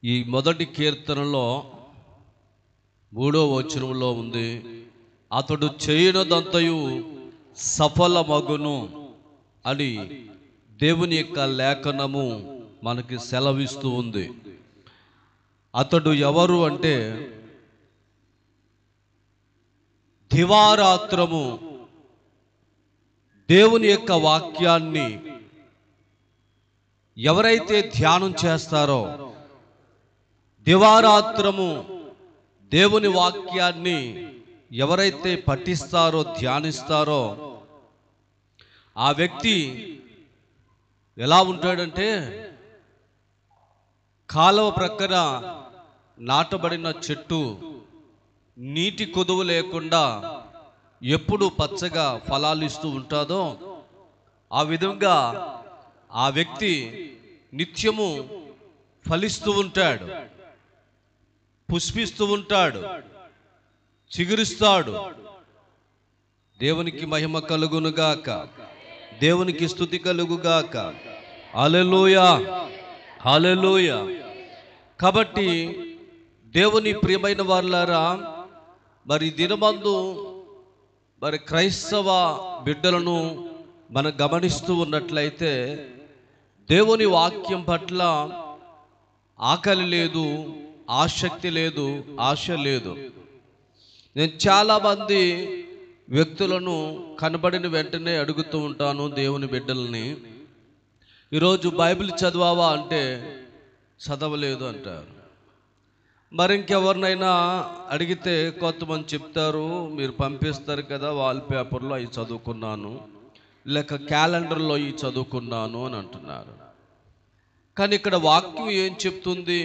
ఈ మొదటి కీర్తనలో 3వ వచనంలో ఉంది, అతడు చేయనదంతయు సఫలమగును అని దేవుని యొక్క లేఖనము మనకి సెలవిస్తూ ఉంది. అతడు ఎవరు అంటే, దివారాత్రము దేవుని యొక్క వాక్యాన్ని ఎవరైతే ధ్యానం చేస్తారో, దివారాత్రము దేవుని వాక్యాన్ని ఎవరైతే పఠిస్తారో, ధ్యానిస్తారో, ఆ వ్యక్తి ఎలా ఉంటాడంటే, కాలువ ప్రక్కన నాటబడిన చెట్టు నీటి కొదువు లేకుండా ఎప్పుడు పచ్చగా ఫలాలిస్తూ ఉంటుందో, ఆ విధంగా ఆ వ్యక్తి నిత్యము ఫలిస్తూ ఉంటాడు, పుష్పిస్తూ ఉంటాడు, చిగురిస్తాడు. దేవునికి మహిమ కలుగునుగాక, దేవునికి స్తుతి కలుగుగాక. హల్లెలూయా, హల్లెలూయా. కాబట్టి దేవుని ప్రియమైన వారులారా, మరి దినమందు మరి క్రైస్తవ బిడ్డలను మనం గమనిస్తూ ఉన్నట్లయితే, దేవుని వాక్యం పట్ల ఆకలి లేదు, ఆసక్తి లేదు, ఆశ లేదు. నేను చాలామంది వ్యక్తులను కనబడిన వెంటనే అడుగుతూ ఉంటాను, దేవుని బిడ్డల్ని, ఈరోజు బైబిల్ చదివావా అంటే చదవలేదు అంటారు. మరి ఇంకెవరినైనా అడిగితే కొంతమంది చెప్తారు, మీరు పంపిస్తారు కదా వాల్ పేపర్లో అవి చదువుకున్నాను, లేక క్యాలెండర్లో అవి చదువుకున్నాను అని అంటున్నారు. కానీ ఇక్కడ వాక్యం ఏం చెప్తుంది?